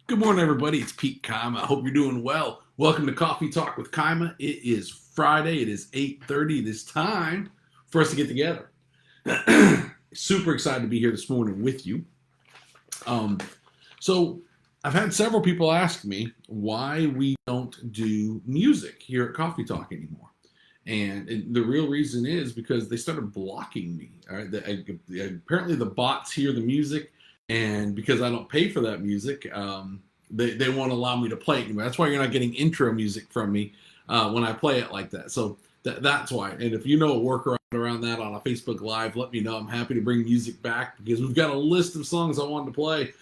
Good morning, everybody. It's Pete Kima. I hope you're doing well. Welcome to Coffee Talk with Kima. It is Friday. It is 8:30. It is time for us to get together. Super excited to be here this morning with you. So I've had several people ask me why we don't do music here at Coffee Talk anymore. And the real reason is because they started blocking me. All right? Apparently the bots hear the music, and because I don't pay for that music, they won't allow me to play it anymore. That's why you're not getting intro music from me when I play it like that. So that's why. And if you know a workaround around that on a Facebook Live, let me know. I'm happy to bring music back because we've got a list of songs I wanted to play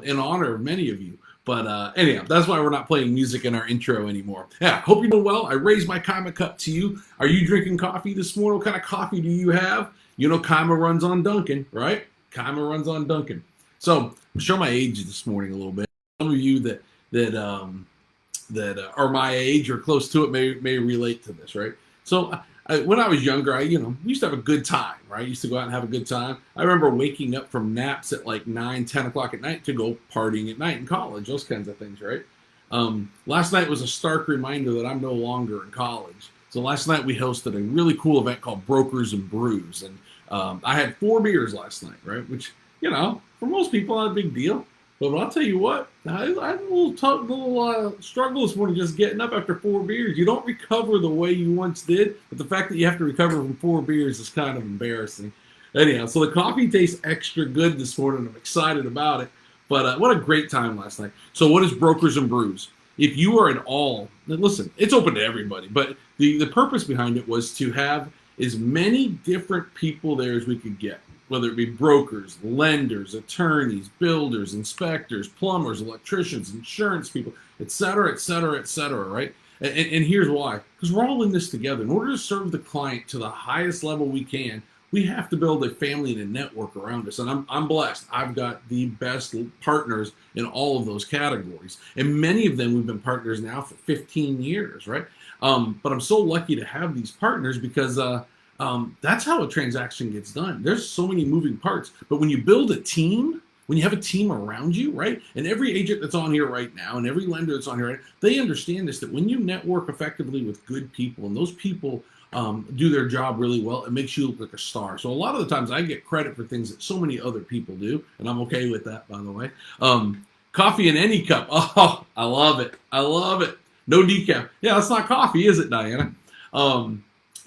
in honor of many of you. But anyhow, that's why we're not playing music in our intro anymore. Yeah, hope you're doing well. I raise my Kima cup to you. Are you drinking coffee this morning? What kind of coffee do you have? You know Kima runs on Dunkin', right? Kima runs on Dunkin'. So I'm showing my age this morning a little bit. Some of you that are my age or close to it may relate to this, right? So when I was younger, we used to have a good time, right? I used to go out and have a good time. I remember waking up from naps at like 9, 10 o'clock at night to go partying at night in college, those kinds of things, right? Last night was a stark reminder that I'm no longer in college. So last night we hosted a really cool event called Brokers and Brews, and I had 4 beers last night, right? Which, for most people, not a big deal. But I'll tell you what, I had a little struggle this morning just getting up after 4 beers. You don't recover the way you once did, but the fact that you have to recover from 4 beers is kind of embarrassing. Anyhow, so the coffee tastes extra good this morning. I'm excited about it. But what a great time last night. So what is Brokers and Brews? If you are at all, listen, it's open to everybody, but the purpose behind it was to have as many different people there as we could get. Whether it be brokers, lenders, attorneys, builders, inspectors, plumbers, electricians, insurance people, et cetera, right? And here's why. Because we're all in this together. In order to serve the client to the highest level we can, we have to build a family and a network around us. And I'm blessed. I've got the best partners in all of those categories. And many of them we've been partners now for 15 years, right? But I'm so lucky to have these partners because that's how a transaction gets done. There's so many moving parts, but when you build a team, when you have a team around you, right? And every agent that's on here right now and every lender that's on here, right, they understand this, that when you network effectively with good people and those people do their job really well, it makes you look like a star. So a lot of the times I get credit for things that so many other people do, and I'm okay with that, by the way. Coffee in any cup. Oh, I love it. I love it. No decaf. Yeah, that's not coffee, is it, Diana?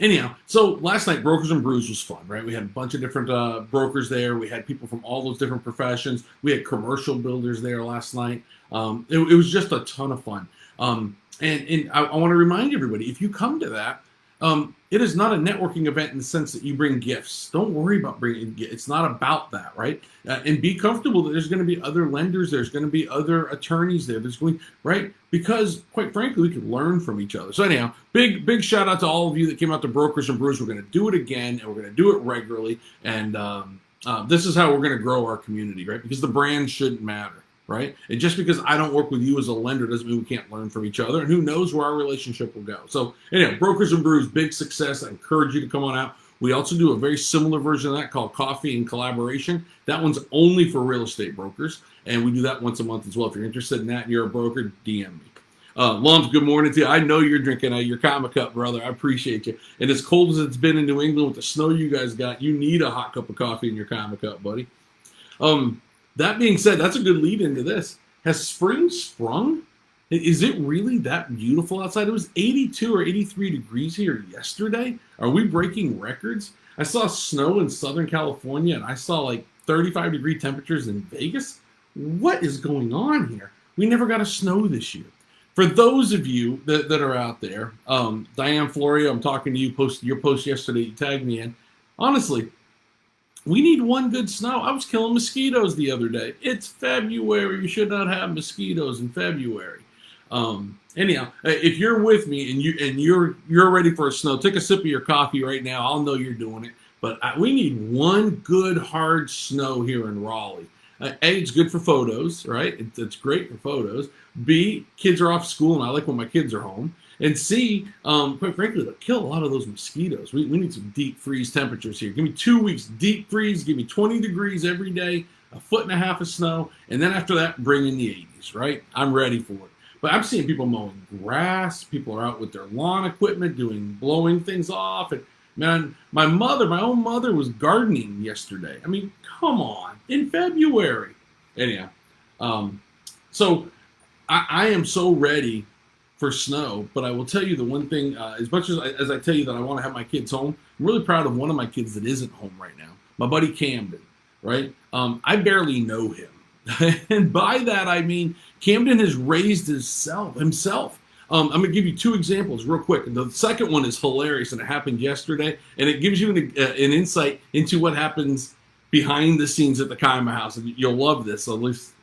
Anyhow, so last night, Brokers and Brews was fun, right? We had a bunch of different brokers there. We had people from all those different professions. We had commercial builders there last night. It was just a ton of fun. And I want to remind everybody, if you come to that, it is not a networking event in the sense that you bring gifts. Don't worry about bringing gifts. It's not about that, right? And be comfortable that there's going to be other lenders. There's going to be other attorneys there. There's going, right? Because quite frankly, we can learn from each other. So anyhow, big shout out to all of you that came out to Brokers and Brews. We're going to do it again, and we're going to do it regularly. And this is how we're going to grow our community, right? Because the brand shouldn't matter. Right? And just because I don't work with you as a lender doesn't mean we can't learn from each other. And who knows where our relationship will go. So anyway, Brokers and Brews, big success. I encourage you to come on out. We also do a very similar version of that called Coffee and Collaboration. That one's only for real estate brokers. And we do that once a month as well. If you're interested in that and you're a broker, DM me. Lumps, good morning to you. I know you're drinking your Kima cup, brother. I appreciate you. And as cold as it's been in New England with the snow you guys got, you need a hot cup of coffee in your Kima cup, buddy. That being said, that's a good lead into this. Has spring sprung? Is it really that beautiful outside? It was 82 or 83 degrees here yesterday. Are we breaking records? I saw snow in Southern California, and I saw like 35-degree temperatures in Vegas. What is going on here? We never got a snow this year. For those of you that are out there, Diane Florio, I'm talking to you, posted your post yesterday, you tagged me in. Honestly, we need one good snow. I was killing mosquitoes the other day. It's February. You should not have mosquitoes in February. Anyhow, if you're with me and you're ready for a snow, take a sip of your coffee right now. I'll know you're doing it. But we need one good hard snow here in Raleigh. A, it's good for photos, right? It's great for photos. B, kids are off school, and I like when my kids are home. And C, quite frankly, they'll kill a lot of those mosquitoes. We need some deep freeze temperatures here. Give me 2 weeks deep freeze. Give me 20 degrees every day. a foot and a half of snow, and then after that, bring in the 80s, right? I'm ready for it. But I'm seeing people mowing grass. People are out with their lawn equipment, blowing things off. And man, my own mother was gardening yesterday. I mean, come on, in February. Anyhow, so I am so ready for snow. But I will tell you the one thing, as much as I tell you that I want to have my kids home, I'm really proud of one of my kids that isn't home right now. My buddy Camden, right? I barely know him. And by that, I mean, Camden has raised himself. I'm going to give you two examples real quick. The second one is hilarious, and it happened yesterday, and it gives you an insight into what happens behind the scenes at the Kima house. And you'll love this. At least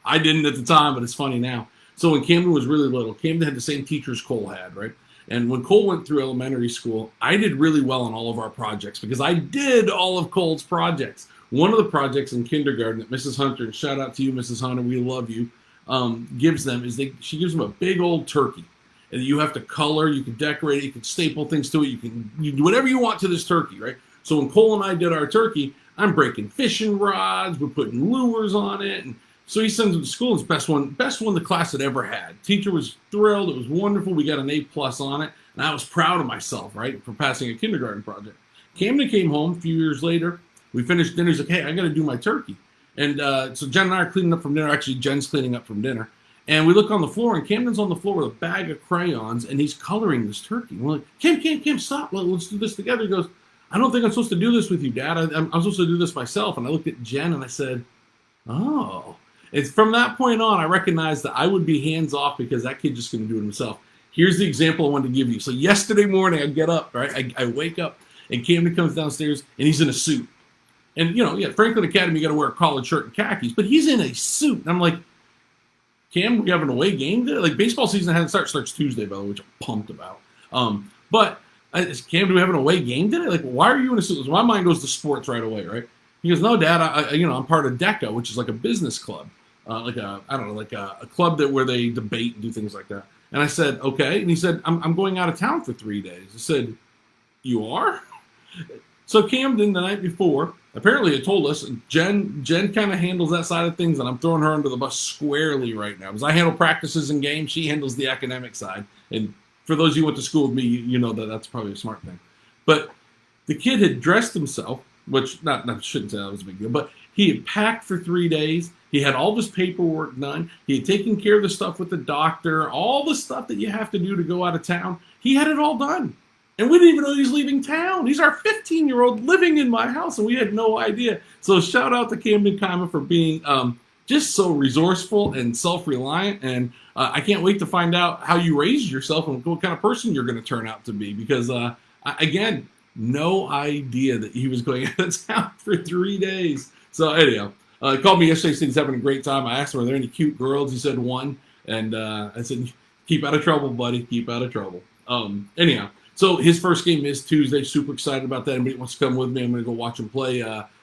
I didn't at the time, but it's funny now. So when Camden was really little, Camden had the same teachers Cole had, right? And when Cole went through elementary school, I did really well on all of our projects because I did all of Cole's projects. One of the projects in kindergarten that Mrs. Hunter, and shout out to you, Mrs. Hunter, we love you, gives them is she gives them a big old turkey. And you have to color, you can decorate it, you can staple things to it, you do whatever you want to this turkey, right? So when Cole and I did our turkey, I'm breaking fishing rods, we're putting lures on it, and so he sends him to school. It's best one the class had ever had. Teacher was thrilled. It was wonderful. We got an A+ on it, and I was proud of myself, right, for passing a kindergarten project. Camden came home a few years later. We finished dinner. He's like, hey, I got to do my turkey. And so Jen and I are cleaning up from dinner. Actually, Jen's cleaning up from dinner. And we look on the floor, and Camden's on the floor with a bag of crayons, and he's coloring this turkey. And we're like, Cam, stop. Let's do this together. He goes, I don't think I'm supposed to do this with you, Dad. I'm supposed to do this myself. And I looked at Jen, and I said, oh. It's from that point on, I recognized that I would be hands off because that kid just going to do it himself. Here's the example I wanted to give you. So yesterday morning, I get up, right? I wake up, and Camden comes downstairs, and he's in a suit. And, Franklin Academy, you got to wear a collared shirt and khakis, but he's in a suit. And I'm like, Cam, we have an away game today? Like, baseball season hasn't started. Starts Tuesday, by the way, which I'm pumped about. But Cam, do we have an away game today? Like, why are you in a suit? So my mind goes to sports right away, right? He goes, no, Dad, I'm part of DECA, which is like a business club. Like a club where they debate and do things like that. And I said, okay. And he said, I'm going out of town for 3 days. I said, you are? So Camden, the night before, apparently it told us, Jen kind of handles that side of things, and I'm throwing her under the bus squarely right now. Because I handle practices and games, she handles the academic side. And for those of you who went to school with me, you know that's probably a smart thing. But the kid had dressed himself, which, not shouldn't say that was a big deal, but he had packed for 3 days. He had all this paperwork done. He had taken care of the stuff with the doctor, all the stuff that you have to do to go out of town. He had it all done. And we didn't even know he was leaving town. He's our 15-year-old living in my house, and we had no idea. So shout out to Camden Kima for being just so resourceful and self-reliant. And I can't wait to find out how you raised yourself and what kind of person you're going to turn out to be. Because, again, no idea that he was going out of town for 3 days. So anyhow, he called me yesterday saying he's having a great time. I asked him, are there any cute girls? He said one. And I said, keep out of trouble, buddy. Keep out of trouble. Anyhow, so his first game is Tuesday. Super excited about that. Anybody wants to come with me, I'm going to go watch him play.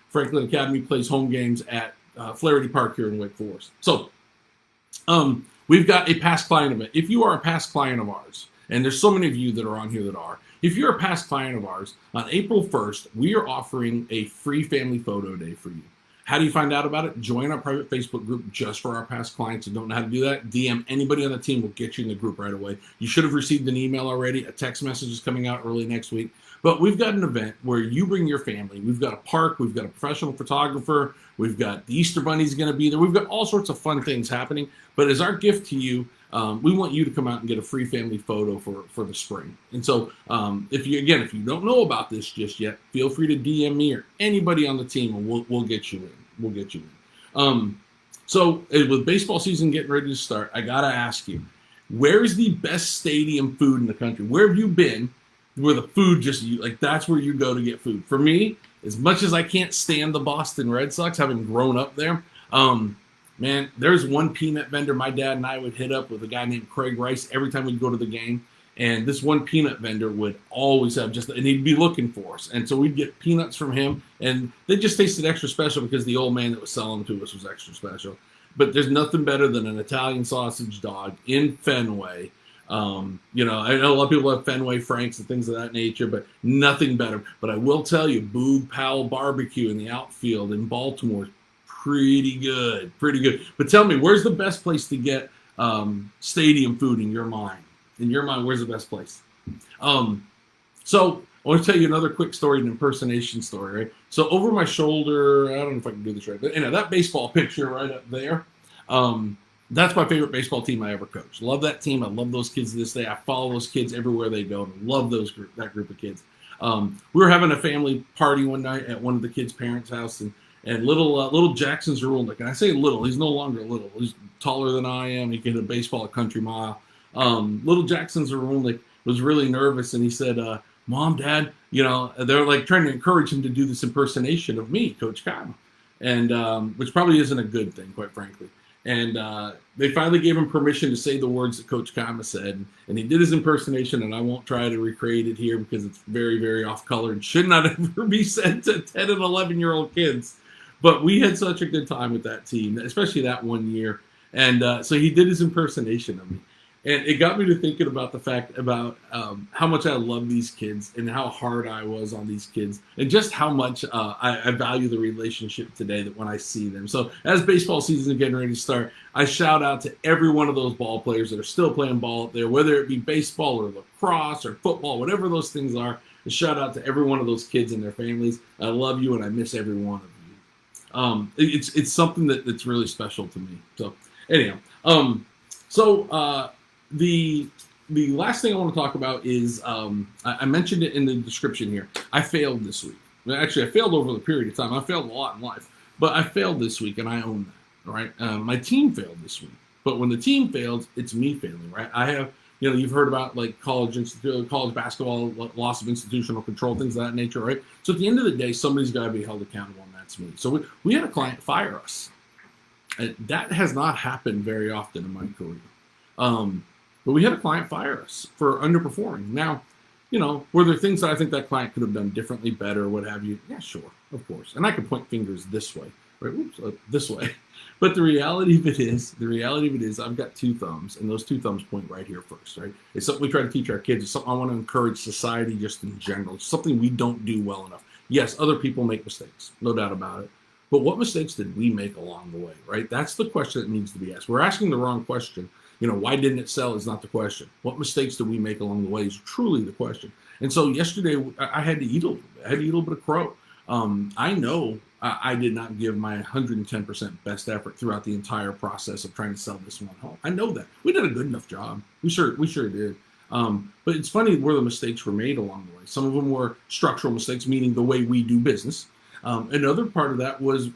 Franklin Academy plays home games at Flaherty Park here in Wake Forest. So we've got a past client event. If you are a past client of ours, and there's so many of you that are on here that are, if you're a past client of ours, on April 1st, we are offering a free family photo day for you. How do you find out about it? Join our private Facebook group just for our past clients who don't know how to do that. DM anybody on the team. We'll get you in the group right away. You should have received an email already. A text message is coming out early next week. But we've got an event where you bring your family. We've got a park. We've got a professional photographer. We've got the Easter Bunny's going to be there. We've got all sorts of fun things happening. But as our gift to you, we want you to come out and get a free family photo for the spring. And so if you don't know about this just yet, feel free to DM me or anybody on the team, and we'll get you in. We'll get you in. So with baseball season getting ready to start, I got to ask you, where's the best stadium food in the country? Where have you been where the food that's where you go to get food? For me, as much as I can't stand the Boston Red Sox, having grown up there, man, there's one peanut vendor my dad and I would hit up with a guy named Craig Rice every time we'd go to the game. And this one peanut vendor would always have and he'd be looking for us. And so we'd get peanuts from him, and they just tasted extra special because the old man that was selling them to us was extra special. But there's nothing better than an Italian sausage dog in Fenway. I know a lot of people have Fenway Franks and things of that nature, but nothing better. But I will tell you, Boog Powell Barbecue in the outfield in Baltimore, pretty good, pretty good. But tell me, where's the best place to get stadium food in your mind? In your mind, where's the best place? So I want to tell you another quick story, an impersonation story, right? So over my shoulder, I don't know if I can do this right, but that baseball picture right up there, that's my favorite baseball team I ever coached. Love that team. I love those kids to this day. I follow those kids everywhere they go. Love that group of kids. We were having a family party one night at one of the kids' parents' house, and little Jackson Zirulnik, and I say little, he's no longer little. He's taller than I am. He can hit a baseball at country mile. Little Jackson Zirulnik was really nervous, and he said, Mom, Dad, they're like trying to encourage him to do this impersonation of me, Coach Kima, and which probably isn't a good thing, quite frankly. And they finally gave him permission to say the words that Coach Kima said, and he did his impersonation, and I won't try to recreate it here because it's very, very off-color and should not ever be said to 10 and 11-year-old kids. But we had such a good time with that team, especially that one year. And so he did his impersonation of me. And it got me to thinking about the fact about how much I love these kids and how hard I was on these kids and just how much I value the relationship today that when I see them. So as baseball season is getting ready to start, I shout out to every one of those ball players that are still playing ball up there, whether it be baseball or lacrosse or football, whatever those things are. A shout out to every one of those kids and their families. I love you and I miss every one of you. It's something that's really special to me. So anyhow, the last thing I want to talk about is I mentioned it in the description here. I failed this week. Actually, I failed over the period of time. I failed a lot in life, but I failed this week, and I own that. Right? My team failed this week, but when the team fails, it's me failing. Right? I have, you've heard about like college basketball, loss of institutional control, things of that nature. Right? So at the end of the day, somebody's got to be held accountable, and that's me. So we had a client fire us. That has not happened very often in my career. But we had a client fire us for underperforming. Now, were there things that I think that client could have done differently, better, what have you? Yeah, sure, of course. And I could point fingers this way, right? Oops, this way. But the reality of it is, I've got two thumbs, and those two thumbs point right here first, right? It's something we try to teach our kids. It's something I want to encourage society just in general. It's something we don't do well enough. Yes, other people make mistakes, no doubt about it. But what mistakes did we make along the way, right? That's the question that needs to be asked. We're asking the wrong question. Why didn't it sell is not the question. What mistakes did we make along the way is truly the question. And so yesterday, I had to eat a little bit. I had to eat a little bit of crow. I know I did not give my 110% best effort throughout the entire process of trying to sell this one home. I know that. We did a good enough job. We sure did. But it's funny where the mistakes were made along the way. Some of them were structural mistakes, meaning the way we do business. Another part of that was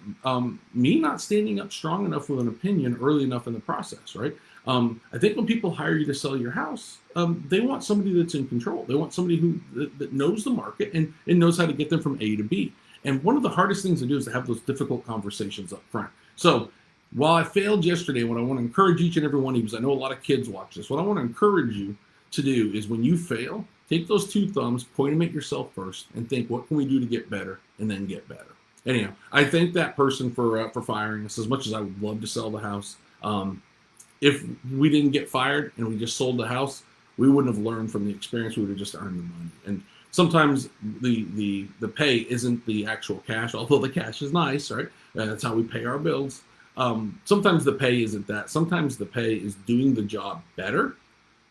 me not standing up strong enough with an opinion early enough in the process, right? I think when people hire you to sell your house, they want somebody that's in control. They want somebody that knows the market and knows how to get them from A to B. And one of the hardest things to do is to have those difficult conversations up front. So while I failed yesterday, what I want to encourage each and every one of you, because I know a lot of kids watch this, what I want to encourage you to do is when you fail, take those two thumbs, point them at yourself first, and think, what can we do to get better, and then get better. Anyhow, I thank that person for firing us as much as I would love to sell the house. If we didn't get fired and we just sold the house, we wouldn't have learned from the experience. We would have just earned the money. And sometimes the pay isn't the actual cash, although the cash is nice, right? That's how we pay our bills. Sometimes the pay isn't that. Sometimes the pay is doing the job better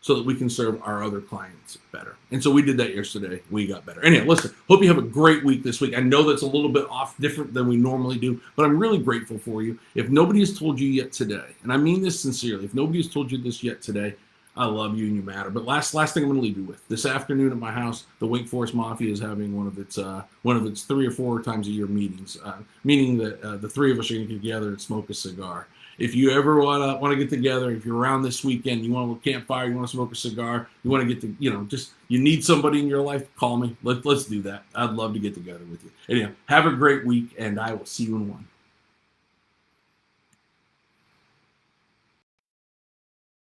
so that we can serve our other clients better. And so we did that yesterday. We got better. Anyhow, listen, hope you have a great week this week. I know that's a little bit off, different than we normally do, but I'm really grateful for you. If nobody has told you yet today, and I mean this sincerely, if nobody has told you this yet today, I love you and you matter. But last thing I'm going to leave you with. This afternoon at my house, the Wake Forest Mafia is having one of its 3 or 4 times a year meetings, meaning that the three of us are going to get together and smoke a cigar. If you ever want to get together, if you're around this weekend, you want a little campfire, you want to smoke a cigar, you want to get to, you need somebody in your life, call me. Let's do that. I'd love to get together with you. Anyhow, have a great week, and I will see you in one.